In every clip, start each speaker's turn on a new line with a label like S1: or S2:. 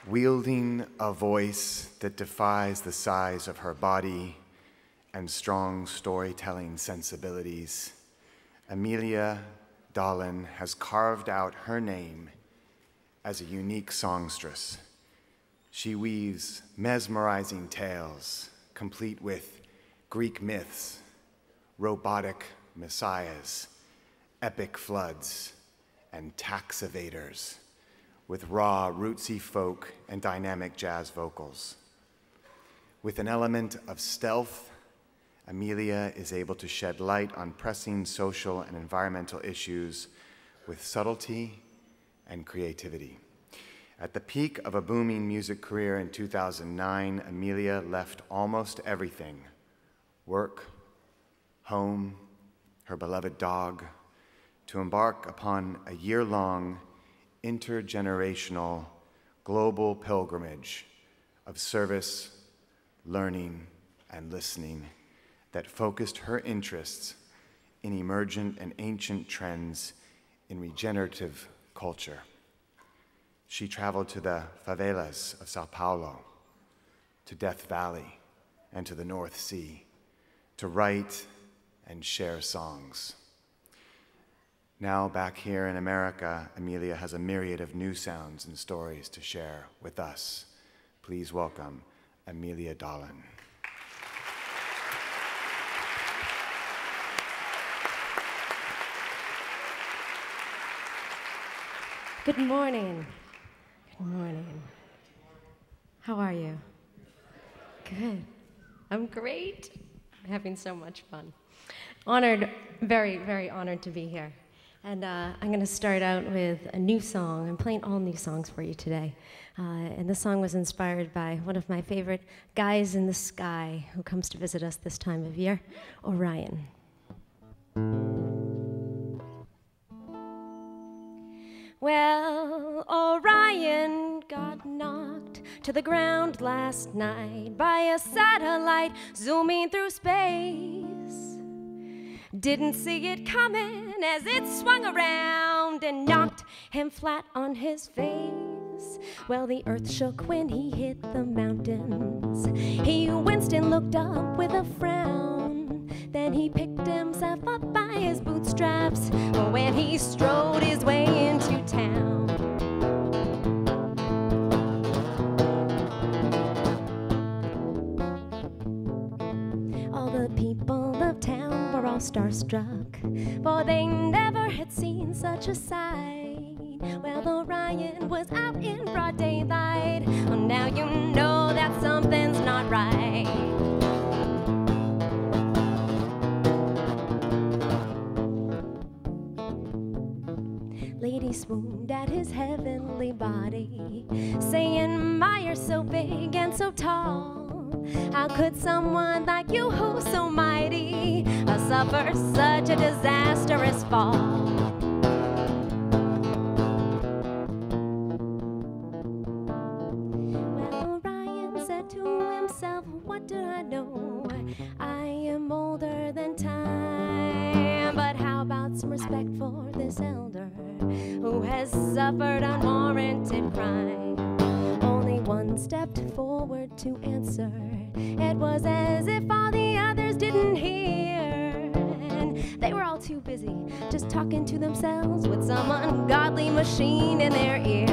S1: Wielding a voice that defies the size of her body and strong storytelling sensibilities, Emilia Dahlin has carved out her name as a unique songstress. She weaves mesmerizing tales, complete with Greek myths, robotic messiahs, epic floods, and tax evaders, with raw, rootsy folk and dynamic jazz vocals. With an element of stealth, Emilia is able to shed light on pressing social and environmental issues with subtlety and creativity. At the peak of a booming music career in 2009, Emilia left almost everything: work, home, her beloved dog, to embark upon a year-long, intergenerational, global pilgrimage of service, learning, and listening that focused her interests in emergent and ancient trends in regenerative culture. She traveled to the favelas of Sao Paulo, to Death Valley, and to the North Sea to write and share songs. Now, back here in America, Emilia has a myriad of new sounds and stories to share with us. Please welcome Emilia Dahlin.
S2: Good morning. Good morning. How are you? Good. I'm great. I'm having so much fun. Honored, very, very honored to be here. And I'm going to start out with a new song. I'm playing all new songs for you today. And this song was inspired by one of my favorite guys in the sky who comes to visit us this time of year, Orion. Well, Orion got knocked to the ground last night by a satellite zooming through space. Didn't see it coming as it swung around and knocked him flat on his face. Well, the earth shook when he hit the mountains. He winced and looked up with a frown. Then he picked himself up by his bootstraps when he strode his way into town. All the people of town were all starstruck, for they never had seen such a sight. Well, Orion was out in broad daylight. Well, now you know that something's not right. Lady swooned at his heavenly body, saying, "My, you're so big and so tall. How could someone like you, who's so mighty, suffer such a disastrous fall?" Well, Orion said to himself, "What do I know? I am older than time. But how about some respect for this elder who has suffered unwarranted crime?" Only one stepped forward to answer. It was as if all the others didn't hear, and they were all too busy just talking to themselves with some ungodly machine in their ear.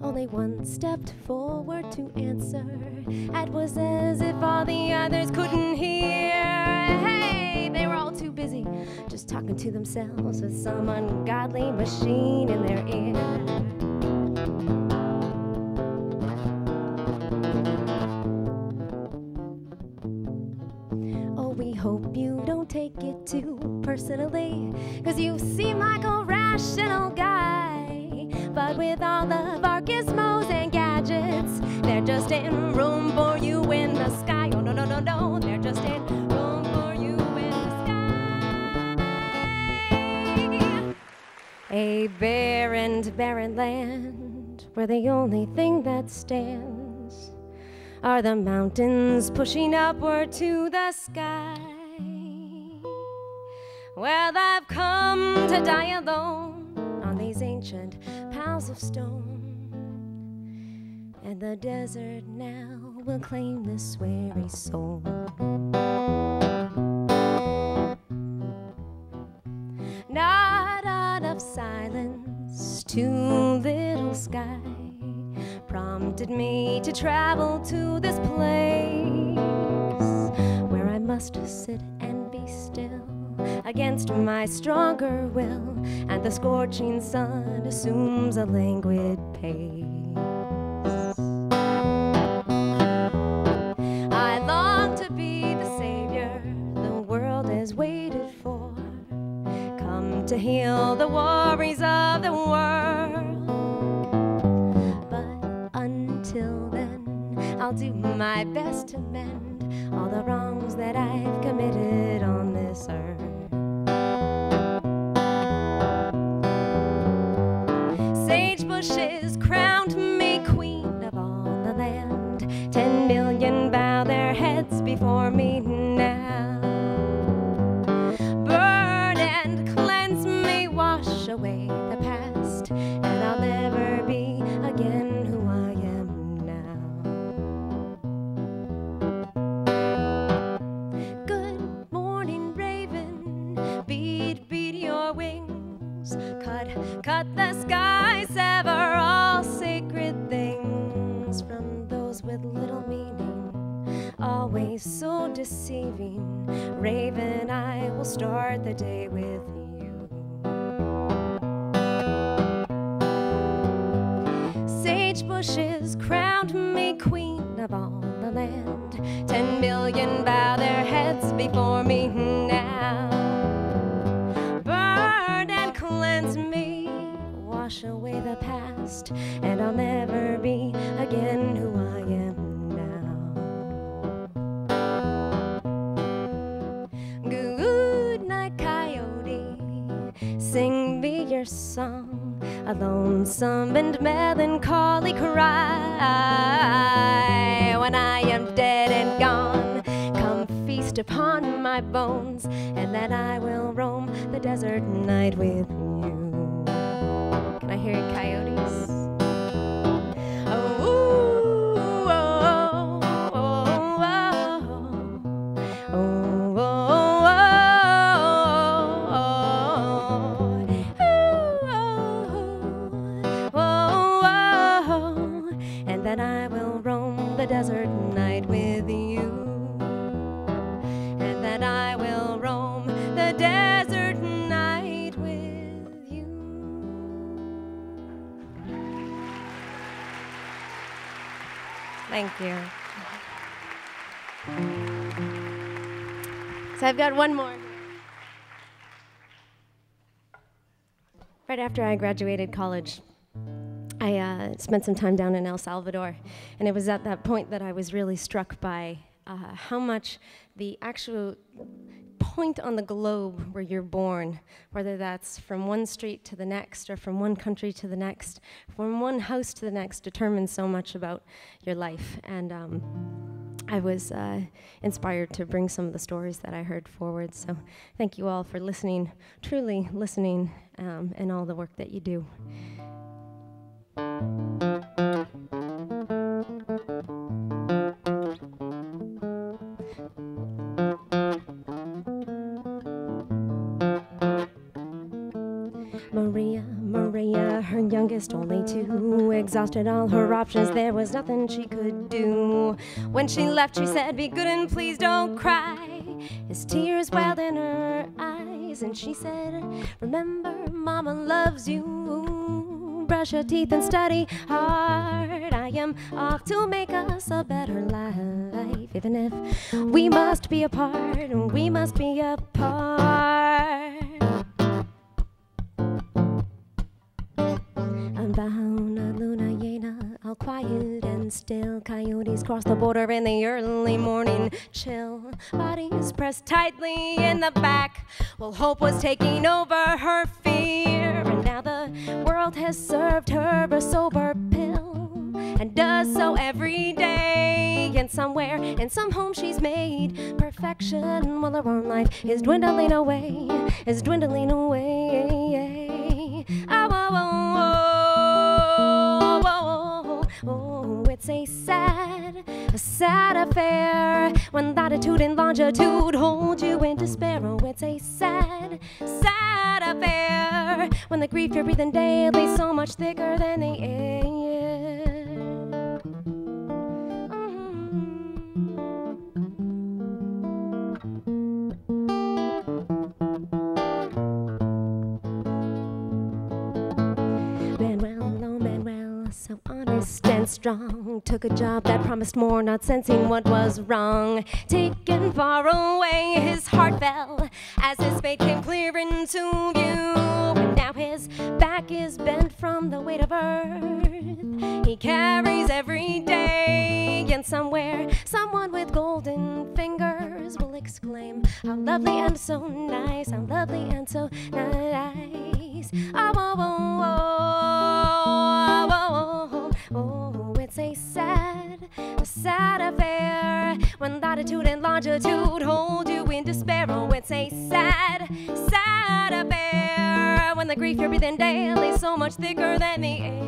S2: Only one stepped forward to answer. It was as if all the others couldn't hear. Hey, they were all too busy just talking to themselves with some ungodly machine in their ear. Oh, we hope you don't take it too personally, 'cause you seem like a rational guy. But with all of our gizmos and gadgets, there just ain't room for you in the sky. Oh, no, no, no, no, there just ain't room for you in the sky. A barren, barren land where the only thing that stands are the mountains pushing upward to the sky. Well, I've come to die alone on these ancient piles of stone, and the desert now will claim this weary soul. Not enough silence, too little sky prompted me to travel to this place where I must sit and be still against my stronger will, and the scorching sun assumes a languid pace. I long to be the savior the world has waited for, come to heal the worries of the world. But until then, I'll do my best to mend all the wrongs that I've committed on this earth. Sage bushes crowned me queen of all the land. 10 million bow their heads before me now. Burn and cleanse me, wash away the past, and I'll never be again who I am now. Good morning, raven, beat, beat your wings. Cut the sky, sever all sacred things from those with little meaning, always so deceiving. Raven, I will start the day with you. Sage bushes crowned me queen of all the land. 10 million bow their heads before me now. Burn and cleanse me, wash away the past, and I'll never be again who I am now. Good night, coyote, sing me your song, a lonesome and melancholy cry. When I am dead and gone, come feast upon my bones, and then I will roam the desert night with you. Can I hear it, coyotes? Oh, ooh, oh, oh, oh, oh, oh, oh, oh, and then I will roam the desert night with you. And then I will roam the desert night with you. Thank you. So I've got one more. Right after I graduated college, I spent some time down in El Salvador, and it was at that point that I was really struck by how much the actual point on the globe where you're born, whether that's from one street to the next, or from one country to the next, from one house to the next, determines so much about your life. And I was inspired to bring some of the stories that I heard forward. So thank you all for listening, truly listening, and all the work that you do. Maria, her youngest, only 2, exhausted all her options, there was nothing she could do. When she left, she said, "Be good and please don't cry." As tears welled in her eyes, and she said, "Remember, Mama loves you. Brush your teeth and study hard. I am off to make us a better life. Even if we must be apart, we must be apart." Unbound, Luna Yena, all quiet and still. Coyotes cross the border in the early morning chill. Bodies pressed tightly in the back. Well, hope was taking over her fear, and now the world has served her a sober pill. and does so every day. And somewhere, in some home she's made perfection, while her own life is dwindling away, is dwindling away. Oh, oh, oh, oh, oh, it's a sad affair when latitude and longitude hold you in despair. Oh, it's a sad affair when the grief you're breathing daily is so much thicker than the air. So honest and strong, took a job that promised more, not sensing what was wrong. Taken far away, his heart fell as his fate came clear into view. And now his back is bent from the weight of earth he carries every day. And somewhere, someone with golden fingers will exclaim, how lovely and so nice, how lovely and so nice. Oh, oh, oh, oh, oh, oh, oh, it's a sad affair when latitude and longitude hold you in despair. Oh, it's a sad affair when the grief you're breathing daily is so much thicker than the air.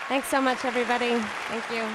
S2: Thanks so much, everybody. Thank you.